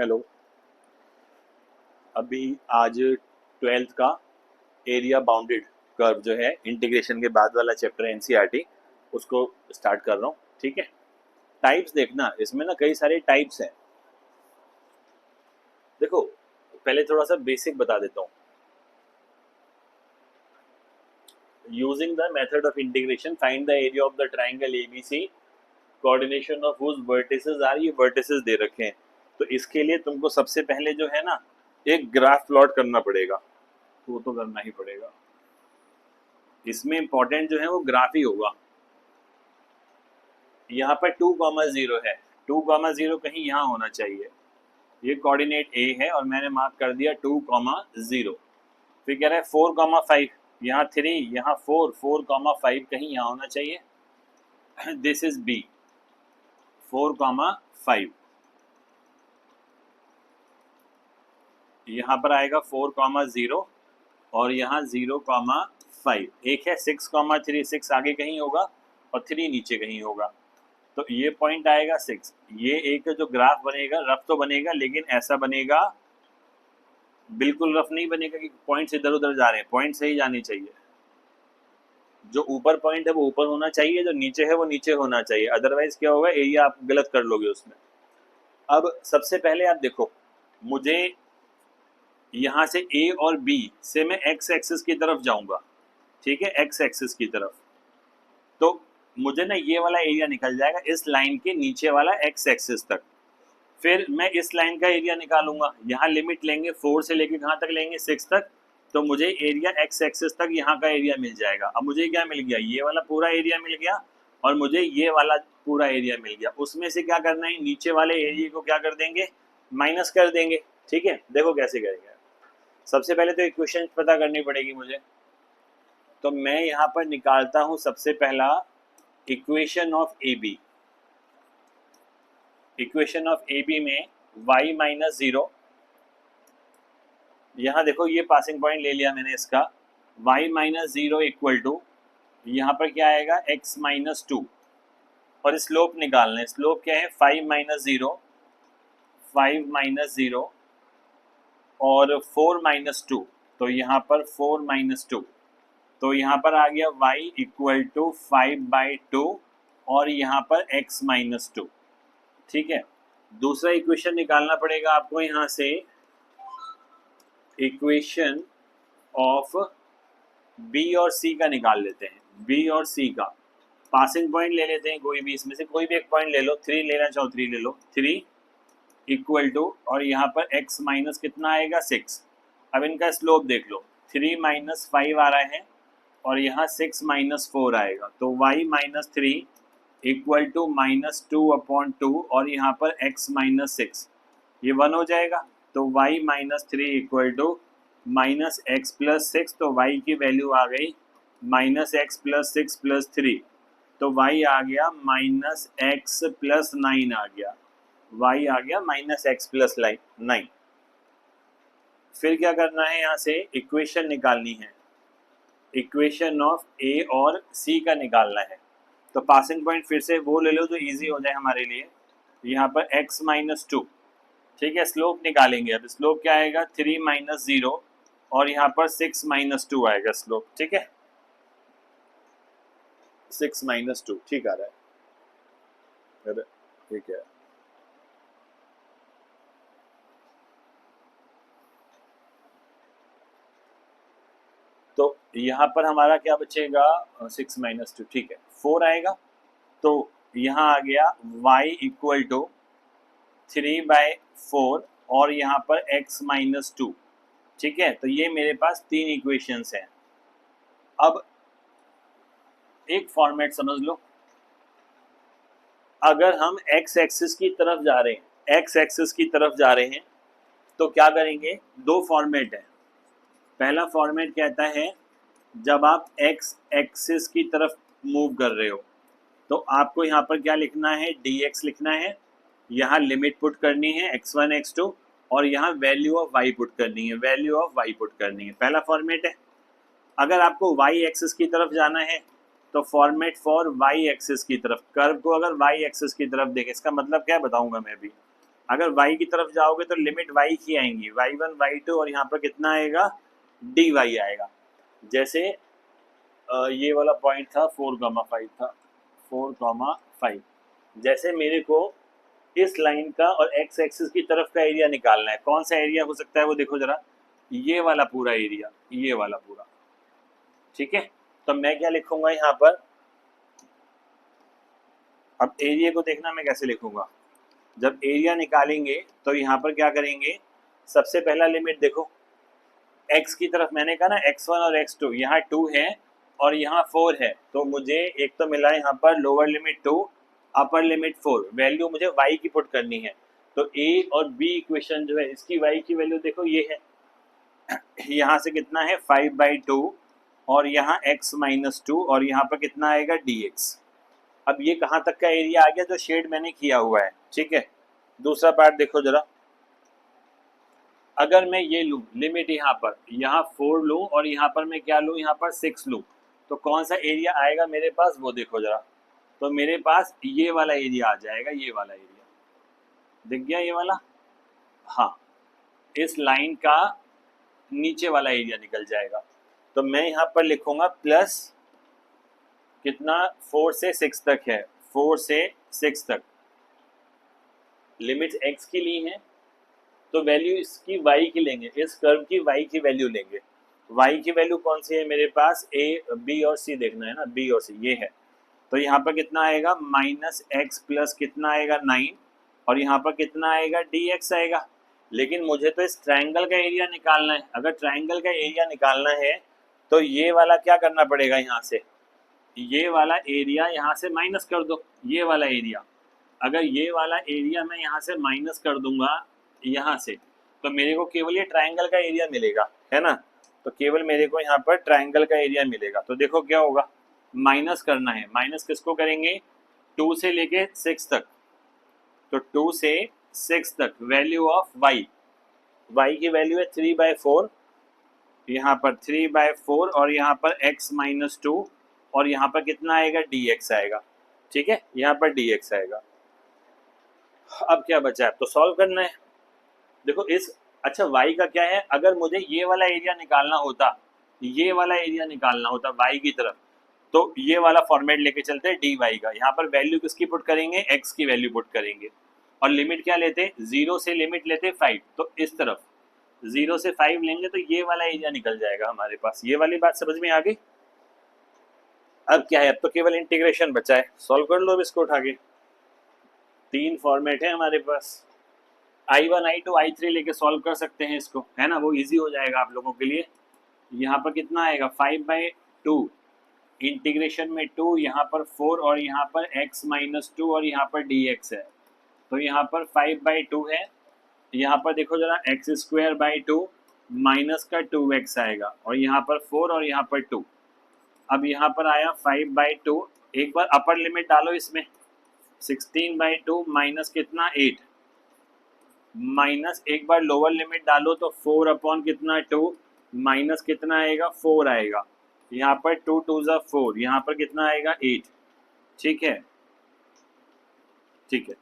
Hello. अभी आज 12th का एरिया बाउंडेड कर्व जो है इंटीग्रेशन के बाद वाला चैप्टर है एनसीईआरटी, उसको स्टार्ट कर रहा हूँ। ठीक है, टाइप्स देखना, इसमें ना कई सारे टाइप्स हैं। देखो, पहले थोड़ा सा बेसिक बता देता हूँ। Using the method of integration find the area of the triangle ABC, coordination of whose vertices are, ये वर्टिसेस दे रखे हैं। तो इसके लिए तुमको सबसे पहले जो है ना एक ग्राफ प्लॉट करना पड़ेगा, वो तो करना ही पड़ेगा। इसमें इंपॉर्टेंट जो है वो ग्राफ ही होगा। यहाँ पर 2,0 है, 2,0 कहीं यहाँ होना चाहिए। ये कोऑर्डिनेट ए है और मैंने मार्क कर दिया 2,0। फिर कह रहा है 4,5, यहाँ 3, यहाँ 4, 4,5 कहीं यहाँ होना चाहिए। दिस इज बी, 4,5 यहाँ पर आएगा 4,0 और यहाँ 0,5। एक है 6,3, 6 आगे कहीं होगा और 3 नीचे कहीं होगा, तो ये पॉइंट आएगा 6। ये एक जो ग्राफ बनेगा रफ तो बनेगा, लेकिन ऐसा बनेगा, बिल्कुल रफ नहीं बनेगा कि पॉइंट्स इधर उधर जा रहे हैं। पॉइंट सही जाने चाहिए। जो ऊपर पॉइंट है वो ऊपर होना चाहिए, जो नीचे है वो नीचे होना चाहिए, अदरवाइज क्या होगा, एरिया आप गलत कर लोगे उसमें। अब सबसे पहले आप देखो, मुझे यहाँ से ए और बी से मैं एक्स एक्सिस की तरफ जाऊंगा। ठीक है, एक्स एक्सिस की तरफ, तो मुझे ना ये वाला एरिया निकल जाएगा इस लाइन के नीचे वाला एक्स एक्सिस तक। फिर मैं इस लाइन का एरिया निकालूंगा, यहाँ लिमिट लेंगे 4 से लेके कहाँ तक लेंगे, 6 तक। तो मुझे एरिया एक्स एक्सिस तक यहाँ का एरिया मिल जाएगा। अब मुझे क्या मिल गया, ये वाला पूरा एरिया मिल गया और मुझे ये वाला पूरा एरिया मिल गया। उसमें से क्या करना है, नीचे वाले एरिया को क्या कर देंगे, माइनस कर देंगे। ठीक है, देखो कैसे करेंगे। सबसे पहले तो इक्वेशन पता करनी पड़ेगी मुझे, तो मैं यहाँ पर निकालता हूँ सबसे पहला equation of A B. Equation of A B में y माइनस 0, यहाँ देखो ये पासिंग पॉइंट ले लिया मैंने इसका, y माइनस 0 इक्वल टू, यहाँ पर क्या आएगा x माइनस 2, और स्लोप निकालना है। स्लोप क्या है, 5 माइनस 0, 5 माइनस 0 और 4 माइनस 2, तो यहाँ पर 4 माइनस 2, तो यहाँ पर आ गया y इक्वल टू 5/2 और यहाँ पर x माइनस 2। ठीक है, दूसरा इक्वेशन निकालना पड़ेगा आपको। यहाँ से इक्वेशन ऑफ बी और सी का निकाल लेते हैं। बी और सी का पासिंग पॉइंट ले लेते हैं, कोई भी इसमें से कोई भी एक पॉइंट ले लो। 3 लेना चाहो 3 ले लो। 3 इक्वल टू, और यहाँ पर x माइनस कितना आएगा 6। अब इनका स्लोप देख लो, 3 माइनस 5 आ रहा है और यहाँ 6 माइनस 4 आएगा, तो y minus 3 equal to minus 2/2 और यहाँ पर x माइनस 6, ये 1 हो जाएगा। तो y minus 3 equal to minus x plus 6, तो y की वैल्यू आ गई माइनस एक्स प्लस 6 प्लस 3, तो y आ गया माइनस एक्स प्लस 9 आ गया। y आ गया माइनस एक्स प्लस 9। फिर क्या करना है, यहाँ से इक्वेशन निकालनी है। इक्वेशन ऑफ a और c का निकालना है। तो पासिंग पॉइंट फिर से वो ले लो जो इजी हो जाए हमारे लिए। यहाँ पर x माइनस 2, ठीक है। स्लोप निकालेंगे, अब स्लोप क्या आएगा, 3 माइनस 0 और यहाँ पर 6 माइनस 2 आएगा स्लोप। ठीक है, 6 माइनस 2 ठीक आ रहा है। ठीक है, तो यहाँ पर हमारा क्या बचेगा, 6 माइनस 2, ठीक है 4 आएगा। तो यहाँ आ गया y इक्वल टू 3/4 और यहाँ पर x माइनस 2। ठीक है, तो ये मेरे पास 3 इक्वेशंस हैं। अब एक फॉर्मेट समझ लो, अगर हम x एक्सिस की तरफ जा रहे हैं, x एक्सिस की तरफ जा रहे हैं, तो क्या करेंगे, दो फॉर्मेट है। पहला फॉर्मेट कहता है जब आप x एक्सिस की तरफ मूव कर रहे हो, तो आपको यहाँ पर क्या लिखना है, dx लिखना है, यहाँ लिमिट पुट करनी है x1 x2 और यहाँ वैल्यू ऑफ y पुट करनी है, वैल्यू ऑफ y पुट करनी है। पहला फॉर्मेट है। अगर आपको y एक्सिस की तरफ जाना है तो फॉर्मेट फॉर y एक्सिस की तरफ, कर्व को अगर y एक्सिस की तरफ देखें, इसका मतलब क्या बताऊंगा मैं भी। अगर y की तरफ जाओगे तो लिमिट y की आएंगी, y1 y2 और यहाँ पर कितना आएगा dy आएगा। जैसे ये वाला पॉइंट था 4,5 था, 4,5। जैसे मेरे को इस लाइन का और x एक्सिस की तरफ का एरिया निकालना है, कौन सा एरिया हो सकता है वो देखो जरा, ये वाला पूरा एरिया, ये वाला पूरा, ठीक है। तो मैं क्या लिखूंगा यहाँ पर, अब एरिया को देखना मैं कैसे लिखूंगा, जब एरिया निकालेंगे तो यहाँ पर क्या करेंगे, सबसे पहला लिमिट देखो x की तरफ, मैंने कहा ना x1 और x2, यहाँ 2 है और यहाँ 4 है, तो मुझे एक तो मिला यहाँ पर lower limit 2 upper limit 4, value मुझे y की पुट करनी है। तो a और b इक्वेशन जो है इसकी y की वैल्यू देखो ये है, यहाँ से कितना है 5/2 और यहाँ x - 2 और यहाँ पर कितना आएगा dx। अब ये कहाँ तक का एरिया आ गया जो शेड मैंने किया हुआ है, ठीक है। दूसरा पार्ट देखो जरा, अगर मैं ये लूँ लिमिट यहाँ पर, यहाँ 4 लूँ और यहाँ पर मैं क्या लूँ, यहाँ पर 6 लूँ, तो कौन सा एरिया आएगा मेरे पास वो देखो जरा। तो मेरे पास ये वाला एरिया आ जाएगा, ये वाला एरिया दिख गया, ये वाला, हाँ, इस लाइन का नीचे वाला एरिया निकल जाएगा। तो मैं यहाँ पर लिखूंगा प्लस कितना, 4 से 6 तक है, 4 से 6 तक लिमिट x की ली है, तो वैल्यू इसकी y की लेंगे, इस कर्व की y की वैल्यू लेंगे। y की वैल्यू कौन सी है मेरे पास, a b और c देखना है ना, b और c ये है। तो यहाँ पर कितना आएगा -x प्लस कितना आएगा 9 और यहाँ पर कितना आएगा dx आएगा। लेकिन मुझे तो इस ट्रायंगल का एरिया निकालना है, अगर ट्रायंगल का एरिया निकालना है तो ये वाला क्या करना पड़ेगा, यहाँ से ये वाला एरिया यहाँ से माइनस कर दो, ये वाला एरिया, अगर ये वाला एरिया मैं यहाँ से माइनस कर दूंगा यहाँ से, तो मेरे को केवल ये ट्रायंगल का एरिया मिलेगा, है ना। तो केवल मेरे को यहाँ पर ट्रायंगल का एरिया मिलेगा। तो देखो क्या होगा, माइनस करना है, माइनस किसको करेंगे, 2 से लेके 6 तक, तो 2 से 6 तक वैल्यू ऑफ y, y की वैल्यू है 3/4, यहाँ पर 3/4 और यहाँ पर x - 2 और यहाँ पर कितना आएगा dx आएगा, ठीक है, यहाँ पर dx आएगा। अब क्या बचा है, तो सॉल्व करना है। देखो इस, अच्छा y का क्या है, अगर मुझे ये वाला एरिया निकालना होता, ये वाला एरिया निकालना होता y की तरफ, तो ये वाला फॉर्मेट लेके चलते हैं dy का, यहाँ पर वैल्यू किसकी पुट करेंगे, x की वैल्यू पुट करेंगे और लिमिट क्या लेते, 0 से लिमिट लेते 5, तो इस तरफ 0 से 5 लेंगे तो ये वाला एरिया निकल जाएगा हमारे पास। ये वाली बात समझ में आ गई। अब क्या है, अब तो केवल इंटीग्रेशन बचा है, सॉल्व कर लो अब इसको उठा के। 3 फॉर्मेट है हमारे पास, I1 I2 I3 लेके सॉल्व कर सकते हैं इसको, है ना, वो इजी हो जाएगा आप लोगों के लिए। यहाँ पर कितना आएगा 5/2, इंटीग्रेशन में 2, यहाँ पर 4 और यहाँ पर x - 2 और यहाँ पर dx है, तो यहाँ पर 5/2 है। यहाँ पर देखो जरा x²/2 माइनस का 2x आएगा और यहाँ पर 4 और यहाँ पर 2। अब यहाँ पर आया 5/2, एक बार अपर लिमिट डालो इसमें, 16/2 माइनस कितना 8, माइनस एक बार लोअर लिमिट डालो तो 4 कितना 2 माइनस कितना आएगा 4 आएगा, यहाँ पर 2 2 ज़ा 4, यहाँ पर कितना आएगा 8, ठीक है, ठीक है।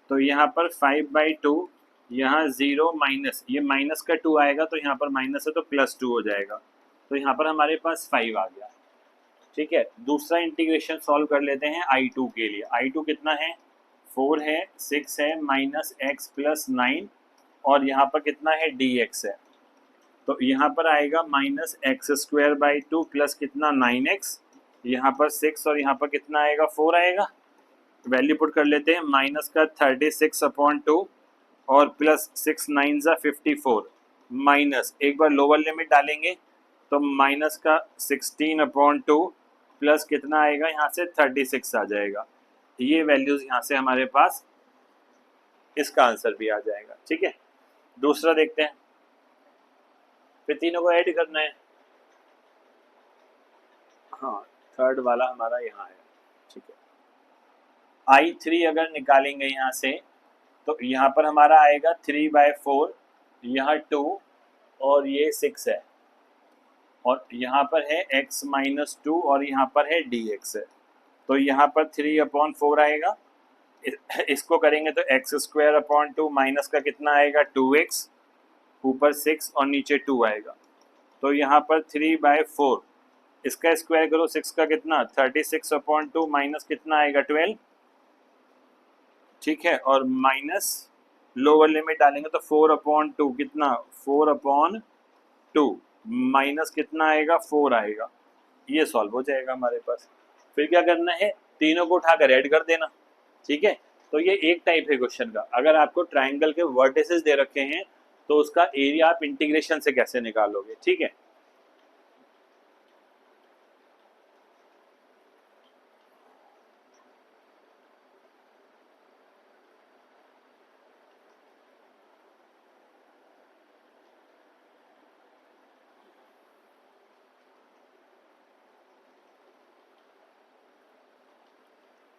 तो यहाँ पर 5/2, यहाँ 0 माइनस, ये माइनस का 2 आएगा तो यहाँ पर माइनस है तो +2 हो जाएगा, तो यहाँ पर हमारे पास 5 आ गया, ठीक है। दूसरा इंटीग्रेशन सॉल्व कर लेते हैं I2 के लिए। I2 कितना है, 4 है, 6 है, -x + 9 और यहाँ पर कितना है dx है, तो यहाँ पर आएगा -x²/2 प्लस कितना 9x, यहाँ पर 6 और यहाँ पर कितना आएगा 4 आएगा, वैल्यू पुट कर लेते हैं, माइनस का 36/2 और प्लस 6 9 ज़ा 54, माइनस एक बार लोअर लिमिट डालेंगे तो माइनस का 16/2 प्लस कितना आएगा यहाँ से 36 आ जाएगा। ये वैल्यूज यहाँ से हमारे पास, इसका आंसर भी आ जाएगा, ठीक है। दूसरा देखते हैं, फिर तीनों को ऐड करना है, हाँ थर्ड वाला हमारा यहाँ है, ठीक है। I3 अगर निकालेंगे यहाँ से तो यहाँ पर हमारा आएगा 3/4, यहाँ 2 और ये 6 है और यहाँ पर है x - 2 और यहाँ पर है dx है, तो यहाँ पर 3/4 आएगा, इसको करेंगे तो एक्स स्क्वायर अपॉन 2 माइनस का कितना आएगा 2x, ऊपर 6 और नीचे 2 आएगा। तो यहाँ पर 3/4, इसका स्क्वायर करो 6 का कितना 36 अपॉन 2 माइनस कितना आएगा 12, ठीक है, और माइनस लोअर लिमिट डालेंगे तो 4/2 कितना 4/2 माइनस कितना आएगा 4 आएगा। ये सॉल्व हो जाएगा हमारे पास। फिर क्या करना है, तीनों को उठाकर ऐड कर देना, ठीक है। तो ये एक टाइप है क्वेश्चन का। अगर आपको ट्राइंगल के वर्टिसेस दे रखे हैं तो उसका एरिया आप इंटीग्रेशन से कैसे निकालोगे, ठीक है।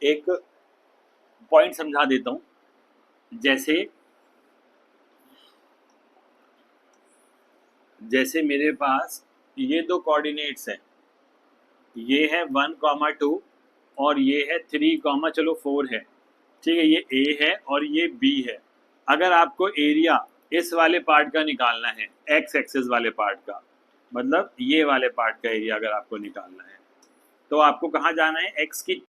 एक पॉइंट समझा देता हूं, जैसे मेरे पास ये दो कोऑर्डिनेट्स हैं, ये है 1,2 और ये है 3, चलो 4 है, ठीक है। ये ए है और ये बी है। अगर आपको एरिया इस वाले पार्ट का निकालना है, एक्स एक्सिस वाले पार्ट का, मतलब ये वाले पार्ट का एरिया अगर आपको निकालना है, तो आपको कहाँ जाना है, एक्स की